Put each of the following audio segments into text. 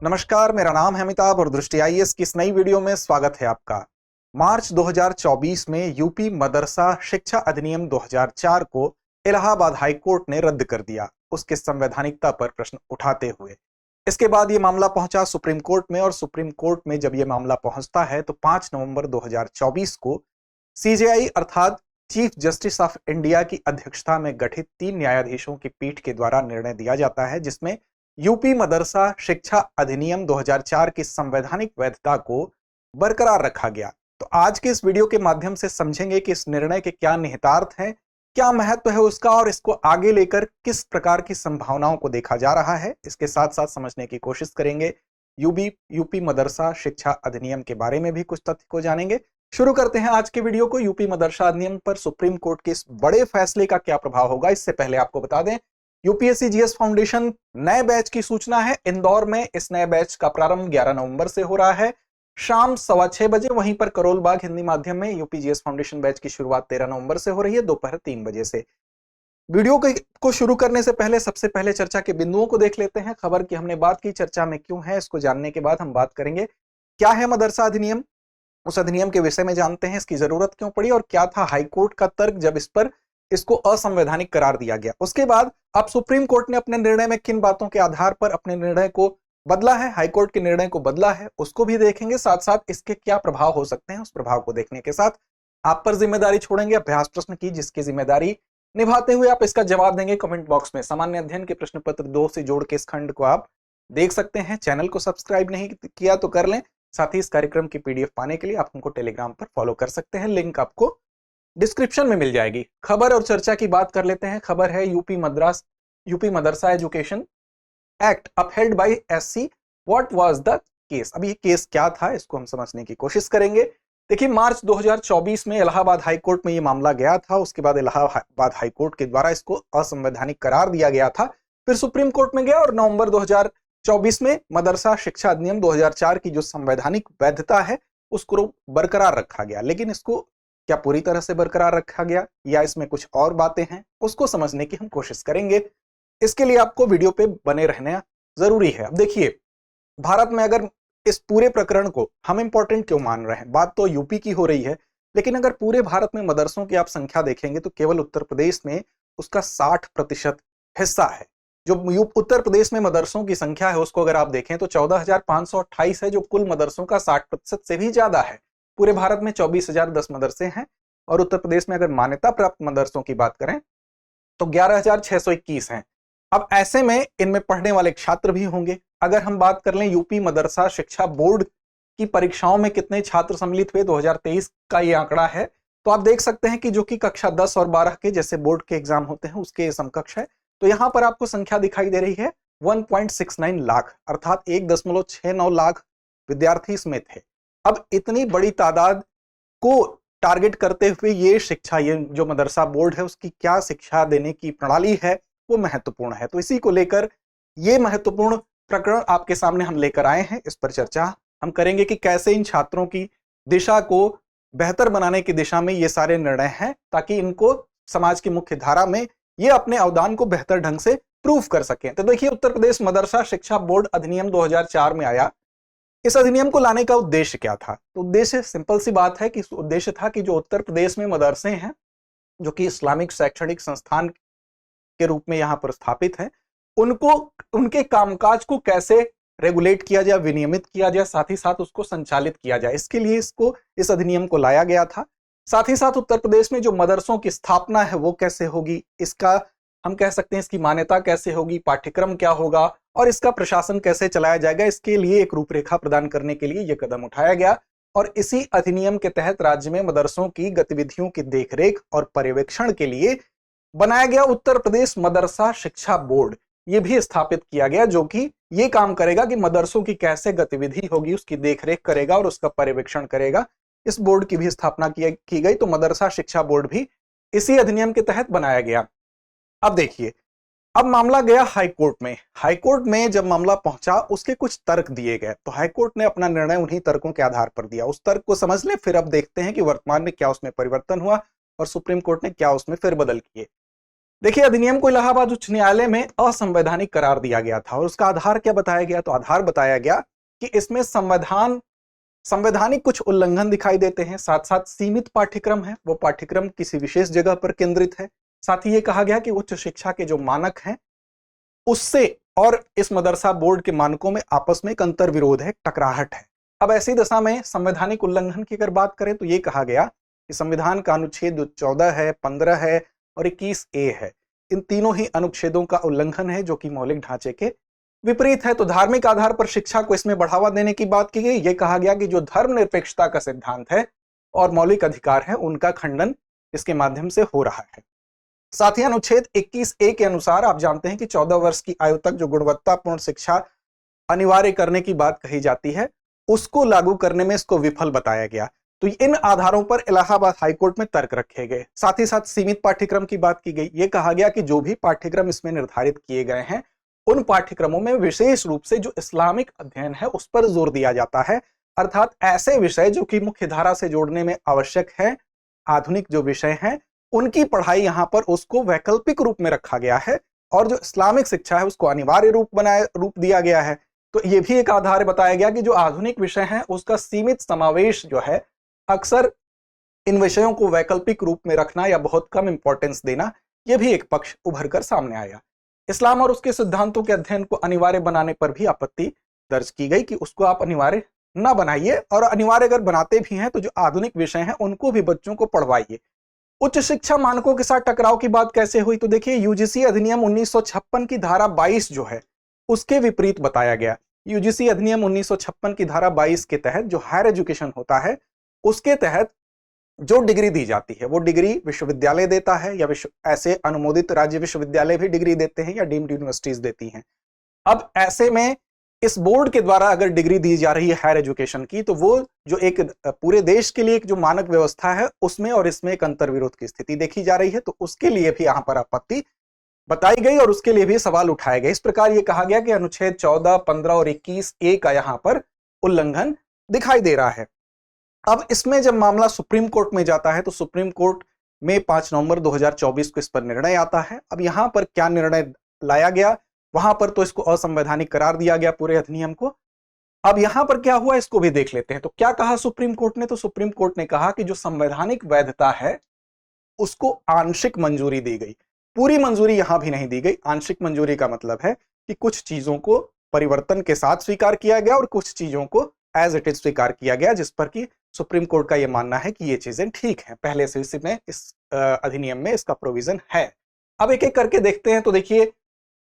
नमस्कार, मेरा नाम है अमिताभ और दृष्टि आईएएस की इस नई वीडियो में स्वागत है आपका। मार्च 2024 में यूपी मदरसा शिक्षा अधिनियम 2004 को इलाहाबाद हाई कोर्ट ने रद्द कर दिया, उसके संवैधानिकता पर प्रश्न उठाते हुए। इसके बाद ये मामला पहुंचा सुप्रीम कोर्ट में और सुप्रीम कोर्ट में जब ये मामला पहुंचता है तो 5 नवंबर 2024 को सीजेआई अर्थात चीफ जस्टिस ऑफ इंडिया की अध्यक्षता में गठित 3 न्यायाधीशों की पीठ के द्वारा निर्णय दिया जाता है, जिसमें यूपी मदरसा शिक्षा अधिनियम 2004 की संवैधानिक वैधता को बरकरार रखा गया। तो आज के इस वीडियो के माध्यम से समझेंगे कि इस निर्णय के क्या निहितार्थ हैं, क्या महत्व है उसका और इसको आगे लेकर किस प्रकार की संभावनाओं को देखा जा रहा है। इसके साथ साथ समझने की कोशिश करेंगे यूपी मदरसा शिक्षा अधिनियम के बारे में भी कुछ तथ्य को जानेंगे। शुरू करते हैं आज के वीडियो को। यूपी मदरसा अधिनियम पर सुप्रीम कोर्ट के इस बड़े फैसले का क्या प्रभाव होगा, इससे पहले आपको बता दें यूपीएससी जीएस फाउंडेशन नए बैच की सूचना है। इंदौर में इस नए बैच का प्रारंभ 11 नवंबर से हो रहा है, शाम 6:15 बजे। वहीं पर करोल बाग हिंदी माध्यम में यूपी जीएस फाउंडेशन बैच की शुरुआत 13 नवंबर से हो रही है, दोपहर 3 बजे से। वीडियो को शुरू करने से पहले सबसे पहले चर्चा के बिंदुओं को देख लेते हैं। खबर की हमने बात की, चर्चा में क्यों है, इसको जानने के बाद हम बात करेंगे क्या है मदरसा अधिनियम, उस अधिनियम के विषय में जानते हैं, इसकी जरूरत क्यों पड़ी और क्या था हाईकोर्ट का तर्क जब इसको असंवैधानिक करार दिया गया। उसके बाद अब सुप्रीम कोर्ट ने अपने निर्णय में किन बातों के आधार पर अपने निर्णय को बदला है, हाईकोर्ट के निर्णय को बदला है, उसको भी देखेंगे। साथ साथ इसके क्या प्रभाव हो सकते हैं, उस प्रभाव को देखने के साथ आप पर जिम्मेदारी छोड़ेंगे अभ्यास प्रश्न की, जिसकी जिम्मेदारी निभाते हुए आप इसका जवाब देंगे कमेंट बॉक्स में। सामान्य अध्ययन के प्रश्न पत्र 2 से जोड़ के इस खंड को आप देख सकते हैं। चैनल को सब्सक्राइब नहीं किया तो कर लें। साथ ही इस कार्यक्रम की पीडीएफ पाने के लिए आप हमको टेलीग्राम पर फॉलो कर सकते हैं, लिंक आपको डिस्क्रिप्शन में मिल जाएगी। खबर और चर्चा की बात कर लेते हैं। खबर है UP Madrasa education act upheld by SC, what was the case. अब ये केस क्या था, इसको हम समझने की कोशिश करेंगे। देखिए, मार्च 2024 में इलाहाबाद हाई कोर्ट में ये मामला गया था। उसके बाद इलाहाबाद हाई कोर्ट के द्वारा इसको असंवैधानिक करार दिया गया था। फिर सुप्रीम कोर्ट में गया और नवंबर 2024 में मदरसा शिक्षा अधिनियम 2004 की जो संवैधानिक वैधता है उसको बरकरार रखा गया। लेकिन इसको क्या पूरी तरह से बरकरार रखा गया या इसमें कुछ और बातें हैं, उसको समझने की हम कोशिश करेंगे। इसके लिए आपको वीडियो पे बने रहना जरूरी है। अब देखिए, भारत में अगर इस पूरे प्रकरण को हम इंपॉर्टेंट क्यों मान रहे हैं, बात तो यूपी की हो रही है, लेकिन अगर पूरे भारत में मदरसों की आप संख्या देखेंगे तो केवल उत्तर प्रदेश में उसका 60% हिस्सा है। जो उत्तर प्रदेश में मदरसों की संख्या है उसको अगर आप देखें तो 14,528 है, जो कुल मदरसों का 60% से भी ज्यादा है। पूरे भारत में 24,010 मदरसे हैं और उत्तर प्रदेश में अगर मान्यता प्राप्त मदरसों की बात करें तो 11,621 हैं। अब ऐसे में इनमें पढ़ने वाले छात्र भी होंगे। अगर हम बात कर लें यूपी मदरसा शिक्षा बोर्ड की परीक्षाओं में कितने छात्र सम्मिलित हुए, 2023 का ये आंकड़ा है, तो आप देख सकते हैं कि जो कि कक्षा 10 और 12 के जैसे बोर्ड के एग्जाम होते हैं उसके समकक्ष है। तो यहां पर आपको संख्या दिखाई दे रही है 1.69 लाख, अर्थात 1.69 लाख विद्यार्थी इसमें थे। अब इतनी बड़ी तादाद को टारगेट करते हुए ये जो मदरसा बोर्ड है उसकी क्या शिक्षा देने की प्रणाली है वो महत्वपूर्ण है। तो इसी को लेकर ये महत्वपूर्ण प्रकरण आपके सामने हम लेकर आए हैं। इस पर चर्चा हम करेंगे कि कैसे इन छात्रों की दिशा को बेहतर बनाने की दिशा में ये सारे निर्णय हैं, ताकि इनको समाज की मुख्य धारा में ये अपने अवदान को बेहतर ढंग से प्रूव कर सकें। तो देखिए, उत्तर प्रदेश मदरसा शिक्षा बोर्ड अधिनियम 2004 में आया। इस अधिनियम को लाने का उद्देश्य क्या था? तो उद्देश्य सिंपल सी बात है कि उद्देश्य था कि जो उत्तर प्रदेश में मदरसे हैं जो कि इस्लामिक शैक्षणिक संस्थान के रूप में यहां पर स्थापित हैं, उनको उनके कामकाज को कैसे रेगुलेट किया जाए, विनियमित किया जाए, साथ ही साथ उसको संचालित किया जाए, इसके लिए इस अधिनियम को लाया गया था। साथ ही साथ उत्तर प्रदेश में जो मदरसों की स्थापना है वो कैसे होगी, इसका हम कह सकते हैं इसकी मान्यता कैसे होगी, पाठ्यक्रम क्या होगा और इसका प्रशासन कैसे चलाया जाएगा, इसके लिए एक रूपरेखा प्रदान करने के लिए यह कदम उठाया गया। और इसी अधिनियम के तहत राज्य में मदरसों की गतिविधियों की देखरेख और पर्यवेक्षण के लिए बनाया गया उत्तर प्रदेश मदरसा शिक्षा बोर्ड। ये भी स्थापित किया गया जो कि ये काम करेगा कि मदरसों की कैसे गतिविधि होगी उसकी देखरेख करेगा और उसका पर्यवेक्षण करेगा। इस बोर्ड की भी स्थापना की गई। तो मदरसा शिक्षा बोर्ड भी इसी अधिनियम के तहत बनाया गया। अब देखिए, अब मामला गया हाईकोर्ट में। हाईकोर्ट में जब मामला पहुंचा उसके कुछ तर्क दिए गए, तो हाईकोर्ट ने अपना निर्णय उन्हीं तर्कों के आधार पर दिया। उस तर्क को समझ लें, फिर अब देखते हैं कि वर्तमान में क्या उसमें परिवर्तन हुआ और सुप्रीम कोर्ट ने क्या उसमें फेरबदल किए। देखिए, अधिनियम को इलाहाबाद उच्च न्यायालय में असंवैधानिक करार दिया गया था और उसका आधार क्या बताया गया? तो आधार बताया गया कि इसमें संवैधानिक कुछ उल्लंघन दिखाई देते हैं, साथ साथ सीमित पाठ्यक्रम है, वो पाठ्यक्रम किसी विशेष जगह पर केंद्रित है। साथ ही ये कहा गया कि उच्च शिक्षा के जो मानक हैं उससे और इस मदरसा बोर्ड के मानकों में आपस में एक अंतर विरोध है, टकराहट है। अब ऐसी दशा में संवैधानिक उल्लंघन की अगर बात करें तो ये कहा गया कि संविधान का अनुच्छेद 14 है, 15 है और 21A है, इन तीनों ही अनुच्छेदों का उल्लंघन है जो कि मौलिक ढांचे के विपरीत है। तो धार्मिक आधार पर शिक्षा को इसमें बढ़ावा देने की बात की गई। यह कहा गया कि जो धर्मनिरपेक्षता का सिद्धांत है और मौलिक अधिकार है उनका खंडन इसके माध्यम से हो रहा है। साथ ही अनुच्छेद 21A के अनुसार आप जानते हैं कि 14 वर्ष की आयु तक जो गुणवत्तापूर्ण शिक्षा अनिवार्य करने की बात कही जाती है उसको लागू करने में इसको विफल बताया गया। तो इन आधारों पर इलाहाबाद हाईकोर्ट में तर्क रखे गए। साथ ही साथ सीमित पाठ्यक्रम की बात की गई। यह कहा गया कि जो भी पाठ्यक्रम इसमें निर्धारित किए गए हैं उन पाठ्यक्रमों में विशेष रूप से जो इस्लामिक अध्ययन है उस पर जोर दिया जाता है, अर्थात ऐसे विषय जो कि मुख्य धारा से जोड़ने में आवश्यक है, आधुनिक जो विषय हैं उनकी पढ़ाई यहां पर उसको वैकल्पिक रूप में रखा गया है और जो इस्लामिक शिक्षा है उसको अनिवार्य रूप दिया गया है। तो यह भी एक आधार बताया गया कि जो आधुनिक विषय हैं उसका सीमित समावेश जो है, अक्सर इन विषयों को वैकल्पिक रूप में रखना या बहुत कम इंपॉर्टेंस देना, यह भी एक पक्ष उभर कर सामने आया। इस्लाम और उसके सिद्धांतों के अध्ययन को अनिवार्य बनाने पर भी आपत्ति दर्ज की गई कि उसको आप अनिवार्य ना बनाइए, और अनिवार्य अगर बनाते भी हैं तो जो आधुनिक विषय हैं उनको भी बच्चों को पढ़वाइए। उच्च शिक्षा मानकों के साथ टकराव की बात कैसे हुई? तो देखिए, यूजीसी अधिनियम 1956 की धारा 22 जो है उसके विपरीत बताया गया। यूजीसी अधिनियम 1956 की धारा 22 के तहत जो हायर एजुकेशन होता है उसके तहत जो डिग्री दी जाती है वो डिग्री विश्वविद्यालय देता है या ऐसे अनुमोदित राज्य विश्वविद्यालय भी डिग्री देते हैं या डीम्ड यूनिवर्सिटीज देती हैं। अब ऐसे में इस बोर्ड के द्वारा अगर डिग्री दी जा रही है हायर एजुकेशन की, तो वो जो एक पूरे देश के लिए एक जो मानक व्यवस्था है उसमें और इसमें एक अंतर्विरोध की स्थिति देखी जा रही है। तो उसके लिए भी यहां पर आपत्ति बताई गई और उसके लिए भी सवाल उठाए गए। इस प्रकार यह कहा गया कि अनुच्छेद 14, 15 और 21A का यहां पर उल्लंघन दिखाई दे रहा है। अब इसमें जब मामला सुप्रीम कोर्ट में जाता है तो सुप्रीम कोर्ट में 5 नवंबर 2024 को इस पर निर्णय आता है। अब यहां पर क्या निर्णय लाया गया? वहां पर तो इसको असंवैधानिक करार दिया गया पूरे अधिनियम को। अब यहां पर क्या हुआ इसको भी देख लेते हैं। तो क्या कहा सुप्रीम कोर्ट ने? तो सुप्रीम कोर्ट ने कहा कि जो संवैधानिक वैधता है उसको आंशिक मंजूरी दी गई, पूरी मंजूरी यहां भी नहीं दी गई। आंशिक मंजूरी का मतलब है कि कुछ चीजों को परिवर्तन के साथ स्वीकार किया गया और कुछ चीजों को एज इट इज स्वीकार किया गया, जिस पर कि सुप्रीम कोर्ट का यह मानना है कि ये चीजें ठीक हैं, पहले से इसमें इस अधिनियम में इसका प्रोविजन है। अब एक एक करके देखते हैं। तो देखिए,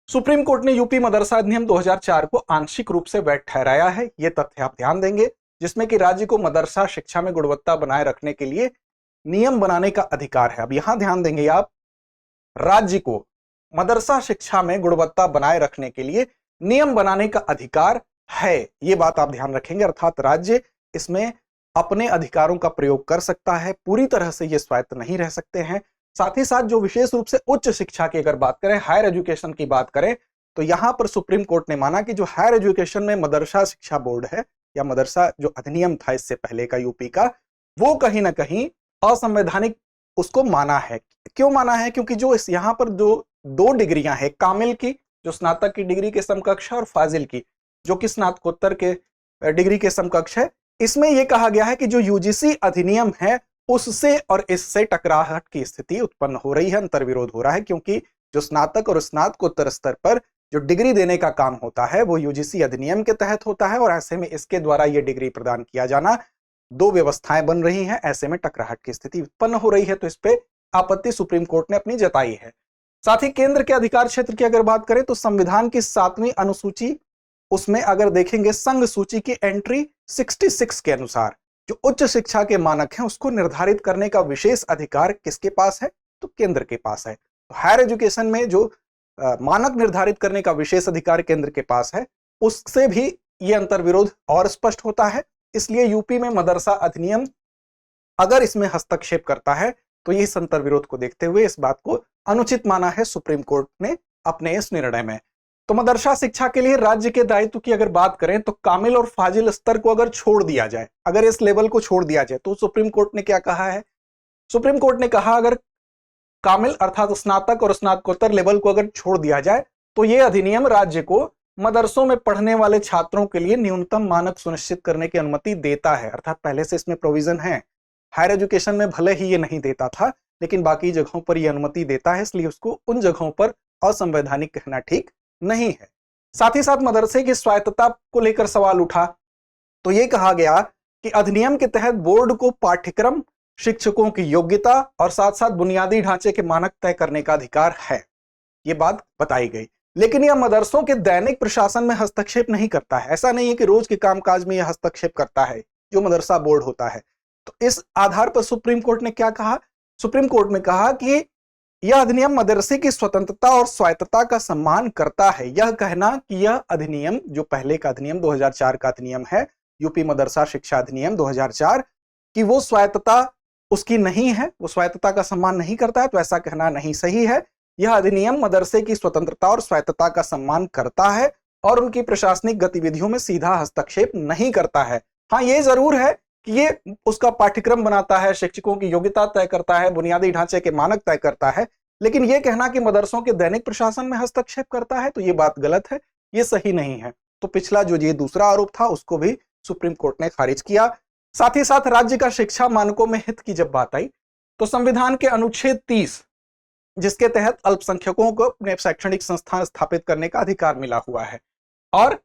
सुप्रीम कोर्ट ने यूपी मदरसा अधिनियम 2004 को आंशिक रूप से वैध ठहराया है। यह तथ्य आप ध्यान देंगे, जिसमें कि राज्य को मदरसा शिक्षा में गुणवत्ता बनाए रखने के लिए नियम बनाने का अधिकार है। अब यहां ध्यान देंगे आप, राज्य को मदरसा शिक्षा में गुणवत्ता बनाए रखने के लिए नियम बनाने का अधिकार है, ये बात आप ध्यान रखेंगे। अर्थात राज्य इसमें अपने अधिकारों का प्रयोग कर सकता है, पूरी तरह से ये स्वायत्त नहीं रह सकते हैं। साथ ही साथ जो विशेष रूप से उच्च शिक्षा की अगर बात करें, हायर एजुकेशन की बात करें, तो यहां पर सुप्रीम कोर्ट ने माना कि जो हायर एजुकेशन में मदरसा शिक्षा बोर्ड है या मदरसा जो अधिनियम था इससे पहले का यूपी का, वो कहीं ना कहीं असंवैधानिक उसको माना है। क्यों माना है? क्योंकि जो इस यहां पर जो 2 डिग्रियां हैं, कामिल की जो स्नातक की डिग्री के समकक्ष है और फाजिल की जो कि स्नातकोत्तर के डिग्री के समकक्ष है, इसमें यह कहा गया है कि जो यूजीसी अधिनियम है उससे और इससे टकराहट की स्थिति उत्पन्न हो रही है, अंतर्विरोध हो रहा है, क्योंकि जो स्नातक और स्नातकोत्तर स्तर पर जो डिग्री देने का काम होता है वो यूजीसी अधिनियम के तहत होता है और ऐसे में इसके द्वारा यह डिग्री प्रदान किया जाना, 2 व्यवस्थाएं बन रही हैं, ऐसे में टकराहट की स्थिति उत्पन्न हो रही है। तो इस पे आपत्ति सुप्रीम कोर्ट ने अपनी जताई है। साथ ही केंद्र के अधिकार क्षेत्र की अगर बात करें तो संविधान की 7वीं अनुसूची, उसमें अगर देखेंगे संघ सूची की एंट्री 66 के अनुसार जो उच्च शिक्षा के मानक हैं उसको निर्धारित करने का विशेष अधिकार किसके पास है? तो केंद्र के पास है। तो हायर एजुकेशन में जो मानक निर्धारित करने का विशेष अधिकार केंद्र के पास है, उससे भी यह अंतर्विरोध और स्पष्ट होता है। इसलिए यूपी में मदरसा अधिनियम अगर इसमें हस्तक्षेप करता है तो इस अंतर्विरोध को देखते हुए इस बात को अनुचित माना है सुप्रीम कोर्ट ने अपने इस निर्णय में। तो मदरसा शिक्षा के लिए राज्य के दायित्व की अगर बात करें तो कामिल और फाजिल स्तर को अगर छोड़ दिया जाए, अगर इस लेवल को छोड़ दिया जाए, तो सुप्रीम कोर्ट ने क्या कहा है? सुप्रीम कोर्ट ने कहा अगर कामिल अर्थात स्नातक और स्नातकोत्तर लेवल को अगर छोड़ दिया जाए तो ये अधिनियम राज्य को मदरसों में पढ़ने वाले छात्रों के लिए न्यूनतम मानक सुनिश्चित करने की अनुमति देता है। अर्थात पहले से इसमें प्रोविजन है। हायर एजुकेशन में भले ही ये नहीं देता था, लेकिन बाकी जगहों पर यह अनुमति देता है, इसलिए उसको उन जगहों पर असंवैधानिक कहना ठीक नहीं है। साथ ही साथ मदरसे की स्वायत्तता को लेकर सवाल उठा, तो यह कहा गया कि अधिनियम के तहत बोर्ड को पाठ्यक्रम, शिक्षकों की योग्यता और साथ साथ बुनियादी ढांचे के मानक तय करने का अधिकार है। यह बात बताई गई, लेकिन यह मदरसों के दैनिक प्रशासन में हस्तक्षेप नहीं करता है। ऐसा नहीं है कि रोज के कामकाज में यह हस्तक्षेप करता है जो मदरसा बोर्ड होता है। तो इस आधार पर सुप्रीम कोर्ट ने क्या कहा? सुप्रीम कोर्ट ने कहा कि यह अधिनियम मदरसे की स्वतंत्रता और स्वायत्तता का सम्मान करता है। यह कहना कि यह अधिनियम, जो पहले का अधिनियम 2004 का अधिनियम है, यूपी मदरसा शिक्षा अधिनियम 2004, कि वो स्वायत्तता उसकी नहीं है, वो स्वायत्तता का सम्मान नहीं करता है, तो ऐसा कहना नहीं सही है। यह अधिनियम मदरसे की स्वतंत्रता और स्वायत्तता का सम्मान करता है और उनकी प्रशासनिक गतिविधियों में सीधा हस्तक्षेप नहीं करता है। हाँ, ये जरूर है कि ये उसका पाठ्यक्रम बनाता है, शिक्षकों की योग्यता तय करता है, बुनियादी ढांचे के मानक तय करता है, लेकिन यह कहना कि मदरसों के दैनिक प्रशासन में हस्तक्षेप करता है, तो ये बात गलत है, ये सही नहीं है। तो पिछला जो ये दूसरा आरोप था उसको भी सुप्रीम कोर्ट ने खारिज किया। साथ ही साथ राज्य का शिक्षा मानकों में हित की जब बात आई, तो संविधान के अनुच्छेद 30, जिसके तहत अल्पसंख्यकों को अपने शैक्षणिक संस्थान स्थापित करने का अधिकार मिला हुआ है, और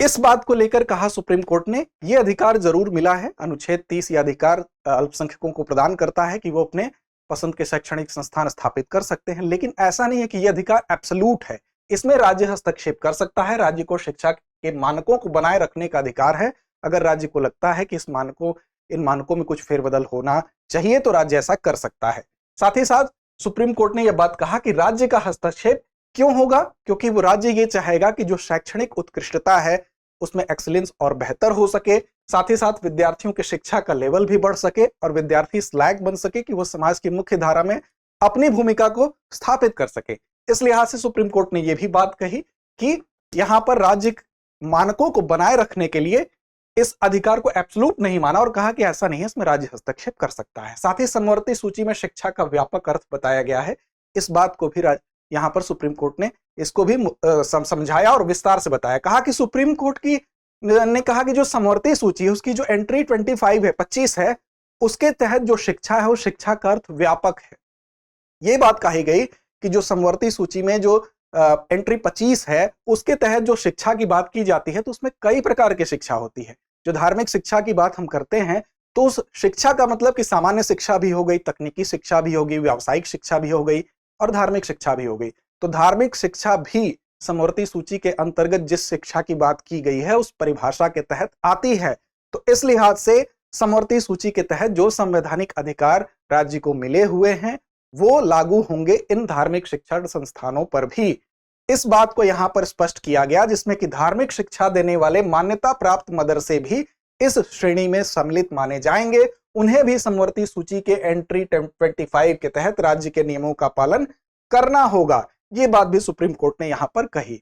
इस बात को लेकर कहा सुप्रीम कोर्ट ने, यह अधिकार जरूर मिला है। अनुच्छेद 30 यह अधिकार अल्पसंख्यकों को प्रदान करता है कि वो अपने पसंद के शैक्षणिक संस्थान स्थापित कर सकते हैं, लेकिन ऐसा नहीं है कि यह अधिकार एब्सोल्यूट है। इसमें राज्य हस्तक्षेप कर सकता है। राज्य को शिक्षा के मानकों को बनाए रखने का अधिकार है। अगर राज्य को लगता है कि इन मानकों में कुछ फेरबदल होना चाहिए तो राज्य ऐसा कर सकता है। साथ ही साथ सुप्रीम कोर्ट ने यह बात कहा कि राज्य का हस्तक्षेप क्यों होगा? क्योंकि वो राज्य ये चाहेगा कि जो शैक्षणिक उत्कृष्टता है उसमें एक्सीलेंस और बेहतर हो सके, साथ ही साथ विद्यार्थियों के शिक्षा का लेवल भी बढ़ सके और विद्यार्थी इस लायक बन सके कि वो समाज की मुख्य धारा में अपनी भूमिका को स्थापित कर सके। इस लिहाज से सुप्रीम कोर्ट ने यह भी बात कही कि यहां पर राज्य मानकों को बनाए रखने के लिए इस अधिकार को एब्सोल्यूट नहीं माना और कहा कि ऐसा नहीं है, इसमें राज्य हस्तक्षेप कर सकता है। साथ ही समवर्ती सूची में शिक्षा का व्यापक अर्थ बताया गया है। इस बात को भी यहां पर सुप्रीम कोर्ट ने इसको भी समझाया और विस्तार से बताया। कहा कि सुप्रीम कोर्ट ने कहा कि जो समवर्ती सूची है उसकी जो एंट्री 25 है, उसके तहत जो शिक्षा है वो शिक्षा का अर्थ व्यापक है। ये बात कही गई कि जो समवर्ती सूची में जो एंट्री 25 है उसके तहत जो शिक्षा की बात की जाती है तो उसमें कई प्रकार की शिक्षा होती है। जो धार्मिक शिक्षा की बात हम करते हैं तो उस शिक्षा का मतलब कि सामान्य शिक्षा भी हो गई, तकनीकी शिक्षा भी होगी, व्यावसायिक शिक्षा भी हो गई और धार्मिक शिक्षा भी हो गई। तो धार्मिक शिक्षा भी समवर्ती सूची के अंतर्गत जिस शिक्षा की बात की गई है उस परिभाषा के तहत आती है। तो इस लिहाज से समवर्ती सूची के तहत जो संवैधानिक अधिकार राज्य को मिले हुए हैं वो लागू होंगे इन धार्मिक शिक्षण संस्थानों पर भी। इस बात को यहां पर स्पष्ट किया गया, जिसमें कि धार्मिक शिक्षा देने वाले मान्यता प्राप्त मदरसे भी इस श्रेणी में सम्मिलित माने जाएंगे। उन्हें भी समवर्ती सूची के एंट्री 25 के तहत राज्य के नियमों का पालन करना होगा। ये बात भी सुप्रीम कोर्ट ने यहां पर कही।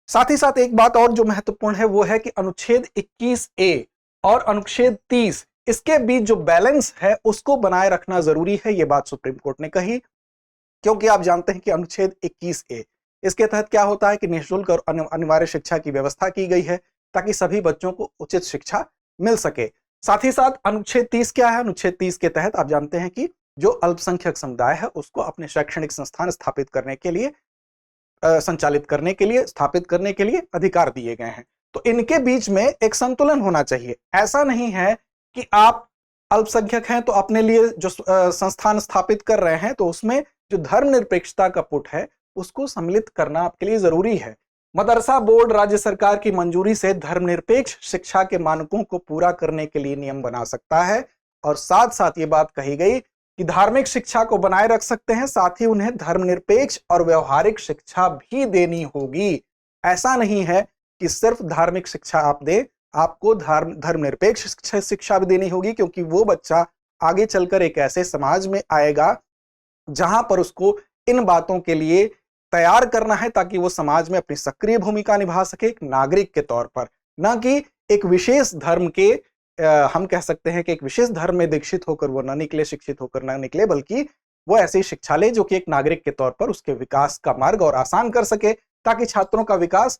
साथ ही साथ एक बात और जो महत्वपूर्ण है वो है कि अनुच्छेद 21A और अनुच्छेद 30 इसके बीच जो बैलेंस है उसको बनाए रखना जरूरी है। ये बात सुप्रीम कोर्ट ने कही, क्योंकि आप जानते हैं कि अनुच्छेद 21A इसके तहत क्या होता है कि निःशुल्क और अनिवार्य शिक्षा की व्यवस्था की गई है ताकि सभी बच्चों को उचित शिक्षा मिल सके। साथ ही साथ अनुच्छेद 30 क्या है? अनुच्छेद 30 के तहत आप जानते हैं कि जो अल्पसंख्यक समुदाय है उसको अपने शैक्षणिक संस्थान स्थापित करने के लिए संचालित करने के लिए, स्थापित करने के लिए अधिकार दिए गए हैं। तो इनके बीच में एक संतुलन होना चाहिए। ऐसा नहीं है कि आप अल्पसंख्यक हैं तो अपने लिए जो संस्थान स्थापित कर रहे हैं तो उसमें जो धर्मनिरपेक्षता का पुट है उसको सम्मिलित करना आपके लिए जरूरी है। मदरसा बोर्ड राज्य सरकार की मंजूरी से धर्मनिरपेक्ष शिक्षा के मानकों को पूरा करने के लिए नियम बना सकता है और साथ साथ ये बात कही गई कि धार्मिक शिक्षा को बनाए रख सकते हैं, साथ ही उन्हें धर्मनिरपेक्ष और व्यवहारिक शिक्षा भी देनी होगी। ऐसा नहीं है कि सिर्फ धार्मिक शिक्षा आप दें, आपको धर्मनिरपेक्ष शिक्षा भी देनी होगी, क्योंकि वो बच्चा आगे चलकर एक ऐसे समाज में आएगा जहां पर उसको इन बातों के लिए तैयार करना है ताकि वो समाज में अपनी सक्रिय भूमिका निभा सके एक नागरिक के तौर पर, ना कि एक विशेष धर्म के हम कह सकते हैं कि एक विशेष धर्म में दीक्षित होकर वो न निकले, शिक्षित होकर न निकले, बल्कि वो ऐसी शिक्षा ले जो कि एक नागरिक के तौर पर उसके विकास का मार्ग और आसान कर सके, ताकि छात्रों का विकास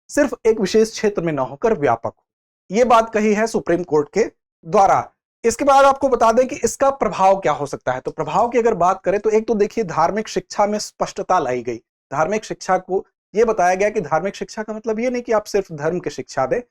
सिर्फ एक विशेष क्षेत्र में न होकर व्यापक हो। ये बात कही है सुप्रीम कोर्ट के द्वारा। इसके बाद आपको बता दें कि इसका प्रभाव क्या हो सकता है। तो प्रभाव की अगर बात करें तो एक तो देखिए, धार्मिक शिक्षा में स्पष्टता लाई गई। धार्मिक शिक्षा को यह बताया गया कि धार्मिक शिक्षा का मतलब ये नहीं कि आप सिर्फ धर्म की शिक्षा दें,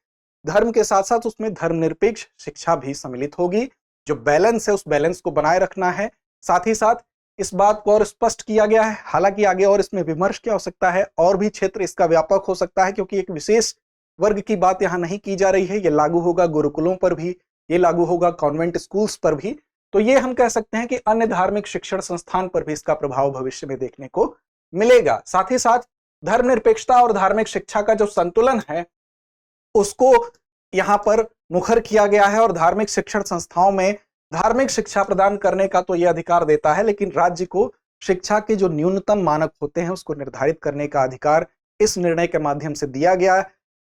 धर्म के साथ साथ उसमें धर्मनिरपेक्ष शिक्षा भी सम्मिलित होगी। जो बैलेंस है उस बैलेंस को बनाए रखना है। साथ ही साथ इस बात को और स्पष्ट किया गया है, हालांकि आगे और इसमें विमर्श क्या हो सकता है, और भी क्षेत्र इसका व्यापक हो सकता है, क्योंकि एक विशेष वर्ग की बात यहां नहीं की जा रही है। ये लागू होगा गुरुकुलों पर भी, ये लागू होगा कॉन्वेंट स्कूल्स पर भी। तो ये हम कह सकते हैं कि अन्य धार्मिक शिक्षण संस्थान पर भी इसका प्रभाव भविष्य में देखने को मिलेगा। साथ ही साथ धर्मनिरपेक्षता और धार्मिक शिक्षा का जो संतुलन है उसको यहां पर मुखर किया गया है, और धार्मिक शिक्षण संस्थाओं में धार्मिक शिक्षा प्रदान करने का तो यह अधिकार देता है, लेकिन राज्य को शिक्षा के जो न्यूनतम मानक होते हैं उसको निर्धारित करने का अधिकार इस निर्णय के माध्यम से दिया गया।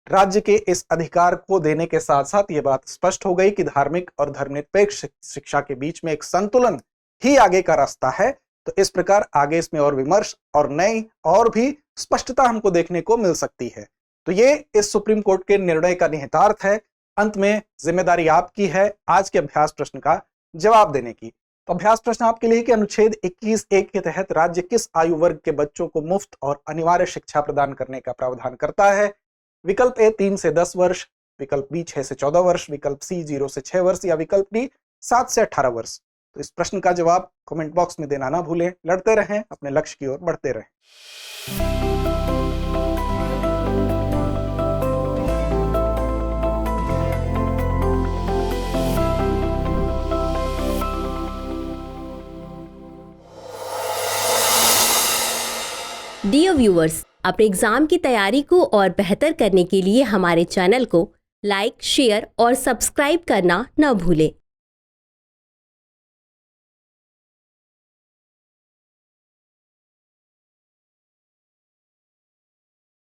राज्य के इस अधिकार को देने के साथ साथ ये बात स्पष्ट हो गई कि धार्मिक और धर्मनिरपेक्ष शिक्षा के बीच में एक संतुलन ही आगे का रास्ता है। तो इस प्रकार आगे इसमें और विमर्श और नई और भी स्पष्टता हमको देखने को मिल सकती है। तो ये इस सुप्रीम कोर्ट के निर्णय का निहितार्थ है। अंत में जिम्मेदारी आपकी है आज के अभ्यास प्रश्न का जवाब देने की। तो अभ्यास प्रश्न आपके लिए कि अनुच्छेद 21(1) के तहत राज्य किस आयु वर्ग के बच्चों को मुफ्त और अनिवार्य शिक्षा प्रदान करने का प्रावधान करता है। विकल्प ए 3 से 10 वर्ष, विकल्प बी 6 से 14 वर्ष, विकल्प सी 0 से 6 वर्ष, या विकल्प डी 7 से 18 वर्ष। तो इस प्रश्न का जवाब कमेंट बॉक्स में देना ना भूलें। लड़ते रहें, अपने लक्ष्य की ओर बढ़ते रहें। डियर व्यूअर्स, अपने एग्जाम की तैयारी को और बेहतर करने के लिए हमारे चैनल को लाइक, शेयर और सब्सक्राइब करना न भूलें।